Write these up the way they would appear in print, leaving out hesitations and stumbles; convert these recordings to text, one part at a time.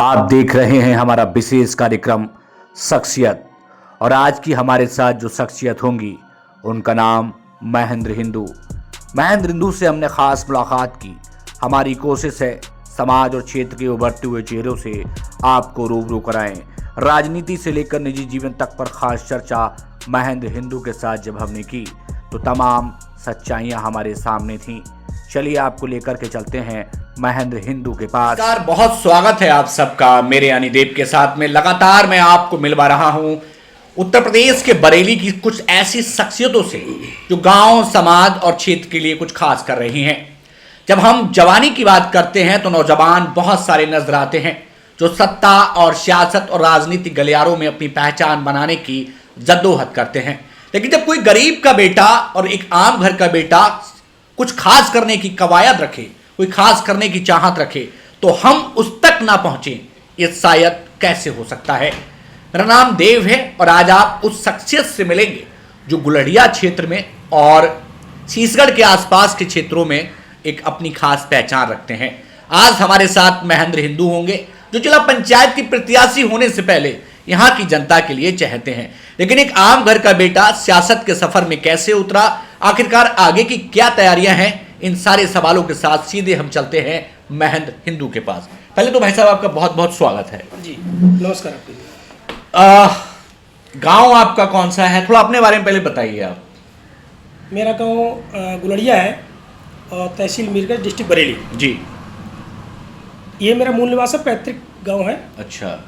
आप देख रहे हैं हमारा विशेष कार्यक्रम शख्सियत। और आज की हमारे साथ जो शख्सियत होंगी उनका नाम महेंद्र हिंदू। महेंद्र हिंदू से हमने खास मुलाकात की। हमारी कोशिश है समाज और क्षेत्र के उभरते हुए चेहरों से आपको रूबरू कराएं। राजनीति से लेकर निजी जीवन तक पर खास चर्चा महेंद्र हिंदू के साथ जब हमने की तो तमाम सच्चाइयां हमारे सामने थीं। चलिए आपको लेकर के चलते हैं महेंद्र हिंदू के पास। बहुत स्वागत है आप सबका मेरे अनिदेव के साथ में। लगातार मैं आपको मिलवा रहा हूं उत्तर प्रदेश के बरेली की कुछ ऐसी शख्सियतों से जो गांव, समाज और क्षेत्र के लिए कुछ खास कर रही हैं। जब हम जवानी की बात करते हैं तो नौजवान बहुत सारे नजर आते हैं जो सत्ता और सियासत और राजनीति गलियारों में अपनी पहचान बनाने की जद्दोजहद करते हैं। लेकिन जब कोई गरीब का बेटा और एक आम घर का बेटा कुछ खास करने की कवायद रखे, कोई खास करने की चाहत रखे, तो हम उस तक ना पहुंचे, ये शायद कैसे हो सकता है। मेरा नाम देव है और आज आप उस शख्सियत से मिलेंगे जो गुलड़िया क्षेत्र में और शीशगढ़ के आसपास के क्षेत्रों में एक अपनी खास पहचान रखते हैं। आज हमारे साथ महेंद्र हिंदू होंगे जो जिला पंचायत की प्रत्याशी होने से पहले यहाँ की जनता के लिए चाहते हैं। लेकिन एक आम घर का बेटा सियासत के सफर में कैसे उतरा, आखिरकार आगे की क्या तैयारियां हैं, इन सारे सवालों के साथ सीधे हम चलते हैं महेंद्र हिंदू के पास। पहले तो भाई साहब आपका बहुत बहुत स्वागत है। जी नमस्कार। आपके गांव आपका कौन सा है, थोड़ा अपने बारे में पहले बताइए आप। मेरा गांव गुलड़िया है और तहसील मीरगंज, डिस्ट्रिक्ट बरेली। जी, ये मेरा मूल निवास है, पैतृक गांव है। अच्छा।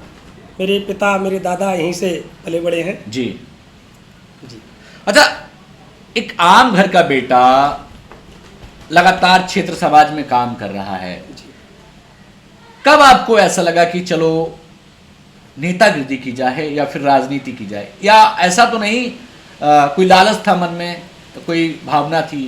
मेरे पिता, मेरे दादा यहीं से पले बड़े हैं। जी जी। अच्छा, एक आम घर का बेटा लगातार क्षेत्र समाज में काम कर रहा है, कब आपको ऐसा लगा कि चलो नेतागिरी की जाए या फिर राजनीति की जाए, या ऐसा तो नहीं कोई लालच था मन में, तो कोई भावना थी?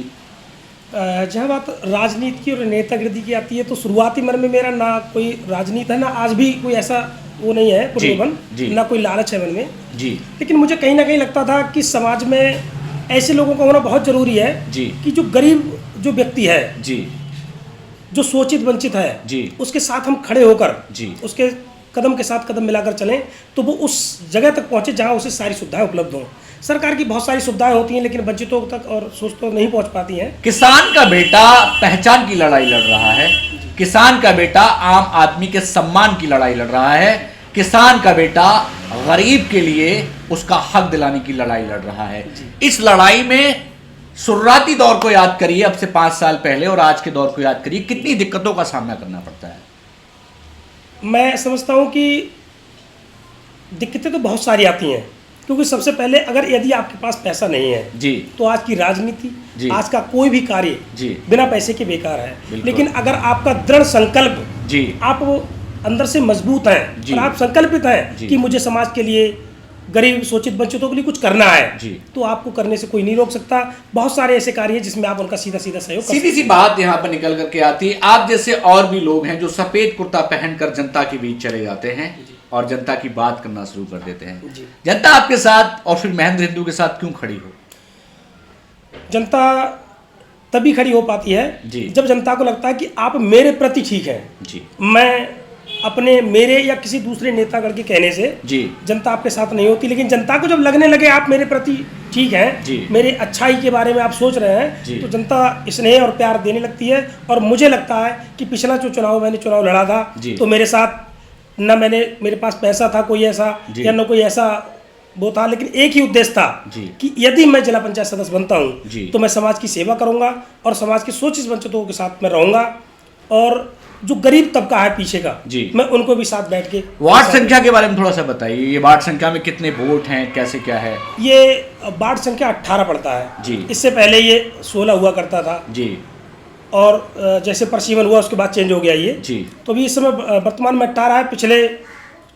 जहाँ बात राजनीति की और नेतागिरी की आती है तो शुरुआती मन में मेरा ना कोई राजनीति है, ना आज भी कोई ऐसा वो नहीं है प्रलोभन, ना कोई लालच है मन में जी। लेकिन मुझे कहीं ना कहीं लगता था कि समाज में ऐसे लोगों का होना बहुत जरूरी है जी, कि जो गरीब जो व्यक्ति है जी, जो शोषित वंचित है जी, उसके साथ हम खड़े होकर जी, उसके कदम के साथ कदम मिलाकर चलें तो वो उस जगह तक पहुंचे जहां उसे सारी सुविधाएं उपलब्ध हों। सरकार की बहुत सारी सुविधाएं होती हैं लेकिन वंचितों तक और सोच तो नहीं पहुंच पाती हैं। किसान का बेटा पहचान की लड़ाई लड़ रहा है, किसान का बेटा आम आदमी के सम्मान की लड़ाई लड़ रहा है, किसान का बेटा गरीब के लिए उसका हक दिलाने की लड़ाई लड़ रहा है। इस लड़ाई में शुरुआती दौर को याद करिए, अब से 5 साल पहले, और आज के दौर को याद करिए, कितनी दिक्कतों का सामना करना पड़ता है। मैं समझता हूं कि दिक्कतें तो बहुत सारी आती हैं, क्योंकि सबसे पहले अगर यदि आपके पास पैसा नहीं है जी, तो आज की राजनीति, आज का कोई भी कार्य जी, बिना पैसे के बेकार है। लेकिन अगर आपका दृढ़ संकल्प जी, आप अंदर से मजबूत हैं और आप संकल्पित हैं कि मुझे समाज के लिए, गरीब शोषित वंचितों के लिए कुछ करना है जी, तो आपको करने से कोई नहीं रोक सकता। बहुत सारे ऐसे कार्य हैं जिसमें आप उनका सीधा सीधा सहयोग, सीधी सी बात यहाँ पर निकल करके आती है। आप जैसे और भी लोग हैं जो सफेद कुर्ता पहनकर जनता के बीच चले जाते हैं और जनता की बात करना शुरू कर देते हैं। जनता आपके साथ और फिर महेंद्र हिंदू के साथ क्यों खड़ी हो? जनता तभी खड़ी हो पाती है जब जनता को लगता है कि आप मेरे प्रति ठीक हैं जी। मैं अपने, मेरे या किसी दूसरे नेतागण के कहने से जी, जनता आपके साथ नहीं होती, लेकिन जनता को जब लगने लगे आप मेरे प्रति ठीक हैं, मेरे अच्छाई के बारे में आप सोच रहे हैं, तो जनता स्नेह और प्यार देने लगती है। और मुझे लगता है कि पिछला जो चुनाव मैंने लड़ा था तो मेरे साथ न मेरे पास पैसा था कोई ऐसा, या न कोई ऐसा वो था, लेकिन एक ही उद्देश्य था कि यदि मैं जिला पंचायत सदस्य बनता हूँ तो मैं समाज की सेवा करूंगा और समाज के शोषित वंचितों के साथ मैं रहूंगा, और जो गरीब तबका है पीछे का जी, मैं उनको भी साथ बैठ के। वार्ड संख्या के बारे में थोड़ा सा बताइए, ये वार्ड संख्या में कितने वोट हैं, कैसे क्या है? ये वार्ड संख्या 18 पड़ता है जी, इससे पहले ये 16 हुआ करता था जी, और जैसे प्रशीवन हुआ उसके बाद चेंज हो गया ये जी, तो अभी इस समय वर्तमान में 18 है। पिछले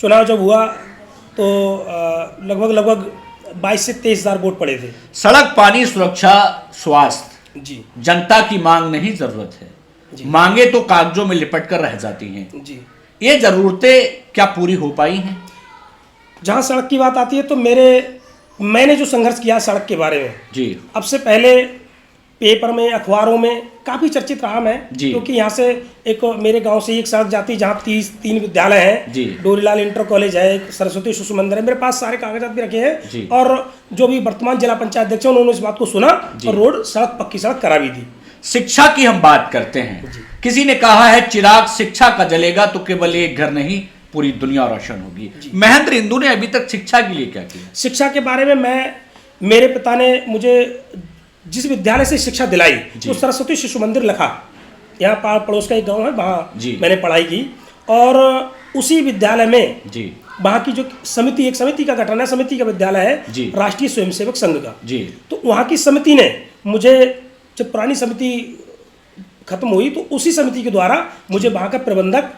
चुनाव जब हुआ तो लगभग 22 से 23 हज़ार वोट पड़े थे। सड़क, पानी, सुरक्षा, स्वास्थ्य जी, जनता की मांग नहीं, जरूरत है। मांगे तो कागजों में लिपट कर रह जाती हैं जी। ये जरूरतें क्या पूरी हो पाई हैं? जहां सड़क की बात आती है तो मैंने जो संघर्ष किया सड़क के बारे में जी, अब से पहले पेपर में, अखबारों में काफ़ी चर्चित रहा मैं, क्योंकि यहाँ से एक मेरे गांव से एक सड़क जाती है जहाँ 3 विद्यालय हैं, डोरीलाल इंटर कॉलेज है, एक सरस्वती शिशु मंदिर है। मेरे पास सारे कागजात भी रखे हैं, और जो भी वर्तमान जिला पंचायत अध्यक्ष हैं उन्होंने इस बात को सुना और रोड सड़क, पक्की सड़क करा भी दी। शिक्षा की हम बात करते हैं, किसी ने कहा है चिराग शिक्षा का जलेगा तो केवल एक घर नहीं पूरी दुनिया रोशन होगी। महेंद्र हिंदू ने अभी तक शिक्षा के लिए क्या किया? शिक्षा के बारे में मेरे पिता ने मुझे जिस विद्यालय से शिक्षा दिलाई वो सरस्वती शिशु मंदिर लखा, यहाँ पड़ोस का एक गांव है, वहाँ मैंने पढ़ाई की। और उसी विद्यालय में वहाँ की जो समिति, एक समिति का गठन है, समिति का विद्यालय है राष्ट्रीय स्वयंसेवक संघ का, तो वहाँ की समिति ने मुझे, जब पुरानी समिति खत्म हुई तो उसी समिति के द्वारा मुझे वहाँ का प्रबंधक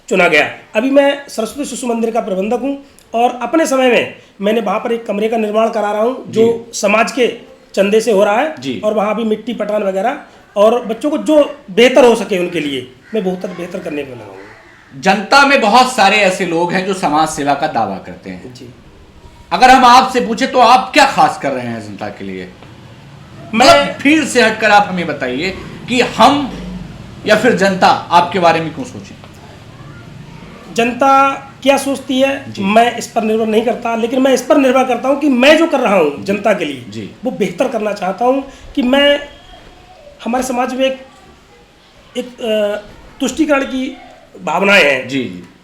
चुना गया। अभी मैं सरस्वती शिशु मंदिर का प्रबंधक हूँ, और अपने समय में मैंने वहाँ पर एक कमरे का निर्माण करा रहा हूँ जो समाज के चंदे से हो रहा है, और वहाँ भी मिट्टी पटान वगैरह, और बच्चों को जो बेहतर हो सके उनके लिए मैं बहुत बेहतर करने में लगा हूँ। जनता में बहुत सारे ऐसे लोग हैं जो समाज सेवा का दावा करते हैं जी। अगर हम आपसे पूछे तो आप क्या खास कर रहे हैं जनता के लिए? मतलब फिर से हटकर आप हमें बताइए कि हम या फिर जनता आपके बारे में क्यों सोचें? जनता क्या सोचती है मैं इस पर निर्भर नहीं करता, लेकिन मैं इस पर निर्भर करता हूं कि मैं जो कर रहा हूं जनता के लिए वो बेहतर करना चाहता हूं। कि मैं, हमारे समाज में एक तुष्टीकरण की भावनाएं हैं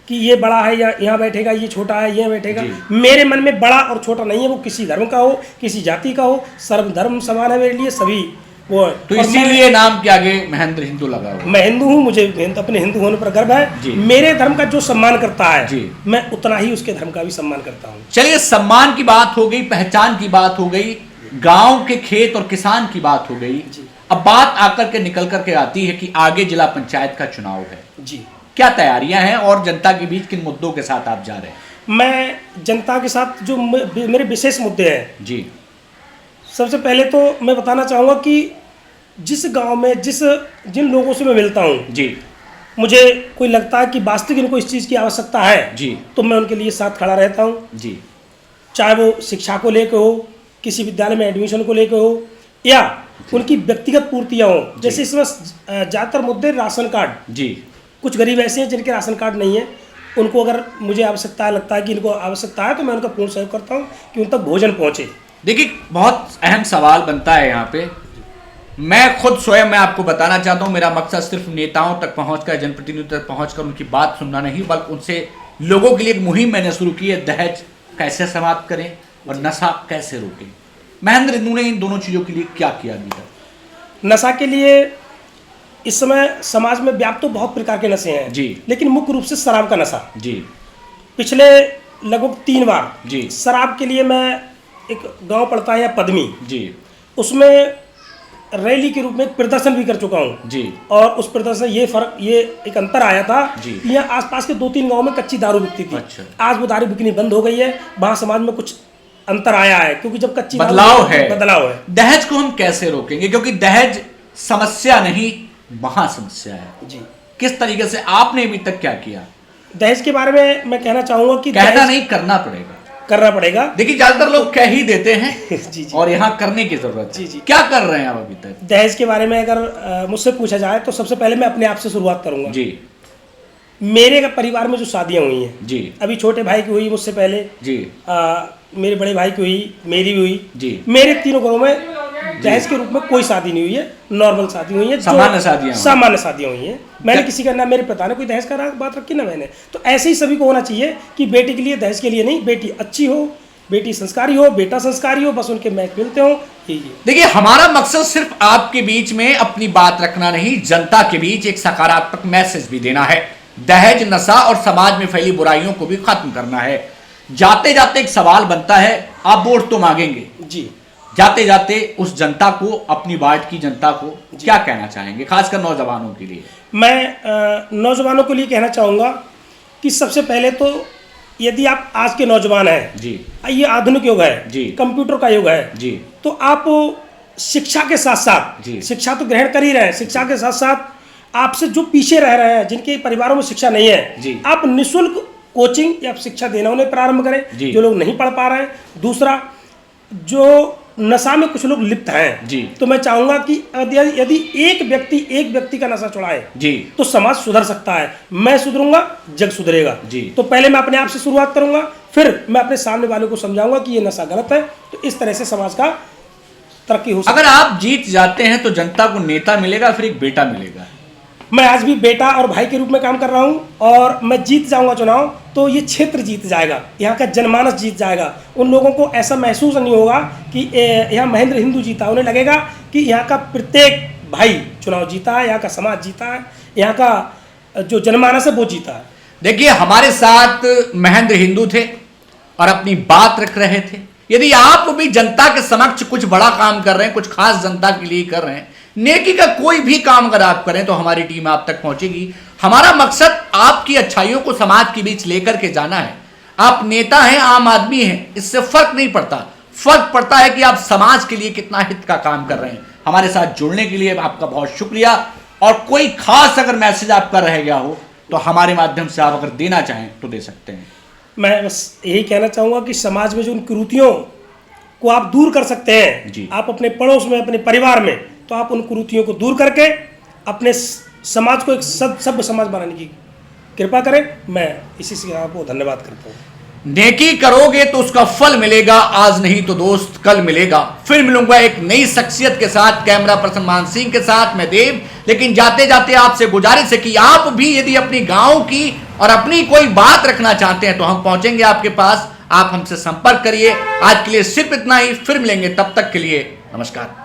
कि ये बड़ा है या यहाँ बैठेगा, ये छोटा है ये बैठेगा। मेरे मन में बड़ा और छोटा नहीं है, वो किसी धर्म का हो, किसी जाति का हो, सर्वधर्म समान है मेरे लिए, सभी वो है। तो इसीलिए नाम के आगे महेंद्र हिंदू लगा हुआ। मैं हिंदू हूँ, मुझे अपने हिंदू होने पर गर्व है। मेरे धर्म का जो सम्मान करता है मैं उतना ही उसके धर्म का भी सम्मान करता हूँ। चलिए, सम्मान की बात हो गई, पहचान की बात हो गई, गांव के खेत और किसान की बात हो गई। अब बात आकर के निकल करके आती है कि आगे जिला पंचायत का चुनाव है जी, क्या तैयारियां हैं और जनता के बीच किन मुद्दों के साथ आप जा रहे हैं? मैं जनता के साथ जो मेरे विशेष मुद्दे हैं जी, सबसे पहले तो मैं बताना चाहूँगा कि जिस गांव में जिन लोगों से मैं मिलता हूँ जी, मुझे कोई लगता है कि वास्तविक इनको इस चीज़ की आवश्यकता है जी, तो मैं उनके लिए साथ खड़ा रहता हूँ जी। चाहे वो शिक्षा को लेकर हो, किसी विद्यालय में एडमिशन को लेकर हो, या उनकी व्यक्तिगत पूर्तियाँ हो। जैसे इसमें ज़्यादातर मुद्दे राशन कार्ड जी, कुछ गरीब ऐसे हैं जिनके राशन कार्ड नहीं है, उनको अगर मुझे आवश्यकता लगता है कि इनको आवश्यकता है तो मैं उनका पूर्ण सहयोग करता हूँ कि उन तक भोजन पहुँचे। देखिए, बहुत अहम सवाल बनता है यहाँ पे। मैं खुद स्वयं मैं आपको बताना चाहता हूँ, मेरा मकसद सिर्फ नेताओं तक पहुँचकर, जनप्रतिनिधियों तक पहुँचकर उनकी बात सुनना नहीं, बल्कि उनसे लोगों के लिए एक मुहिम मैंने शुरू की है, दहेज कैसे समाप्त करें और नशा कैसे रोकें। महेंद्र हिंदू ने इन दोनों चीज़ों के लिए क्या किया अभी तक? नशा के लिए इस समय समाज में व्याप्त तो बहुत प्रकार के नशे हैं जी, लेकिन मुख्य रूप से शराब का नशा जी। पिछले लगभग 3 बार जी शराब के लिए मैं एक गांव पड़ता है या पद्मी जी, उसमें रैली के रूप में एक प्रदर्शन भी कर चुका हूं जी। और उस प्रदर्शन ये एक अंतर आया था जी, यहाँ आसपास के 2-3 गांव में कच्ची दारू बिकती थी। अच्छा। आज वो दारू बिकनी बंद हो गई है, वहाँ समाज में कुछ अंतर आया है, क्योंकि जब कच्ची बदलाव है। दहेज को हम कैसे रोकेंगे, क्योंकि दहेज समस्या नहीं महा समस्या है जी। किस तरीके से आपने अभी तक क्या किया? दहेज के बारे में मैं कहना चाहूंगा कि कहना नहीं, करना पड़ेगा। देखिए, ज्यादातर लोग कह ही देते हैं जी, और यहाँ करने की जरूरत है जी। क्या कर रहे हैं आप अभी तक? दहेज के बारे में अगर मुझसे पूछा जाए तो सबसे पहले मैं अपने आप से शुरुआत करूंगा जी। मेरे परिवार में जो शादियां हुई हैं जी, अभी छोटे भाई की हुई, मुझसे पहले जी, मेरे बड़े भाई की हुई, मेरी भी हुई जी। मेरे तीनों घरों में दहेज के रूप में कोई शादी नहीं हुई है, नॉर्मल शादी हुई है, सामान्य शादियां हुई हैं। मैंने किसी का ना, मेरे पिता ने कोई दहेज का बात रखी ना मैंने। तो ऐसे ही सभी को होना चाहिए कि बेटी के लिए दहेज के लिए नहीं, बेटी अच्छी हो, बेटी संस्कारी हो, बेटा संस्कारी हो, बस उनके मैच मिलते हो। देखिए, हमारा मकसद सिर्फ आपके बीच में अपनी बात रखना नहीं, जनता के बीच एक सकारात्मक मैसेज भी देना है। दहेज, नशा और समाज में फैली बुराइयों को भी खत्म करना है। जाते जाते एक सवाल बनता है, आप वोट तो मांगेंगे जी, जाते जाते उस जनता को, अपनी वार्ड की जनता को क्या कहना चाहेंगे, खासकर नौजवानों के लिए? मैं नौजवानों के लिए कहना चाहूँगा कि सबसे पहले तो यदि आप आज के नौजवान हैं जी, ये आधुनिक युग है जी, कंप्यूटर का युग है जी, तो आप शिक्षा के साथ साथ, शिक्षा तो ग्रहण कर ही रहे हैं, शिक्षा के साथ साथ आपसे जो पीछे रह रहे हैं, जिनके परिवारों में शिक्षा नहीं है, आप निःशुल्क कोचिंग या शिक्षा देना उन्हें प्रारंभ करें, जो लोग नहीं पढ़ पा रहे हैं। दूसरा, जो नशा में कुछ लोग लिप्त हैं जी। तो मैं चाहूंगा कि यदि एक व्यक्ति का नशा छुड़ाए जी तो समाज सुधर सकता है। मैं सुधरूंगा, जग सुधरेगा जी। तो पहले मैं अपने आप से शुरुआत करूंगा, फिर मैं अपने सामने वाले को समझाऊंगा कि ये नशा गलत है। तो इस तरह से समाज का तरक्की हो सकती है। अगर आप जीत जाते हैं तो जनता को नेता मिलेगा, फिर एक बेटा मिलेगा। मैं आज भी बेटा और भाई के रूप में काम कर रहा हूं और मैं जीत जाऊंगा चुनाव तो ये क्षेत्र जीत जाएगा, यहाँ का जनमानस जीत जाएगा। उन लोगों को ऐसा महसूस नहीं होगा कि यहाँ महेंद्र हिंदू जीता, उन्हें लगेगा कि यहाँ का प्रत्येक भाई चुनाव जीता है, यहाँ का समाज जीता है, यहाँ का जो जनमानस है वो जीता है। देखिए, हमारे साथ महेंद्र हिंदू थे और अपनी बात रख रहे थे। यदि आप भी जनता के समक्ष कुछ बड़ा काम कर रहे हैं, कुछ खास जनता के लिए कर रहे हैं, नेकी का कोई भी काम अगर आप करें तो हमारी टीम आप तक पहुंचेगी। हमारा मकसद आपकी अच्छाइयों को समाज के बीच लेकर के जाना है। आप नेता हैं, आम आदमी हैं, इससे फर्क नहीं पड़ता। फर्क पड़ता है कि आप समाज के लिए कितना हित का काम कर रहे हैं। हमारे साथ जुड़ने के लिए आपका बहुत शुक्रिया। और कोई खास अगर मैसेज आपका रह गया हो तो हमारे माध्यम से आप अगर देना चाहें तो दे सकते हैं। मैं बस यही कहना चाहूंगा कि समाज में जो उन कुरीतियों को आप दूर कर सकते हैं जी। आप अपने पड़ोस में, अपने परिवार में, तो आप उन कुरीतियों को दूर करके अपने समाज को एक सभ्य समाज बनाने की कृपा करें। मैं इसी से आपको धन्यवाद करता हूँ। नेकी करोगे तो उसका फल मिलेगा, आज नहीं तो दोस्त कल मिलेगा। फिर मिलूंगा एक नई शख्सियत के साथ, कैमरा पर्सन मान सिंह के साथ मैं देव। लेकिन जाते जाते आपसे गुजारिश है कि आप भी यदि अपनी गांव की और अपनी कोई बात रखना चाहते हैं तो हम पहुंचेंगे आपके पास। आप हमसे संपर्क करिए। आज के लिए सिर्फ इतना ही, फिर मिलेंगे, तब तक के लिए नमस्कार।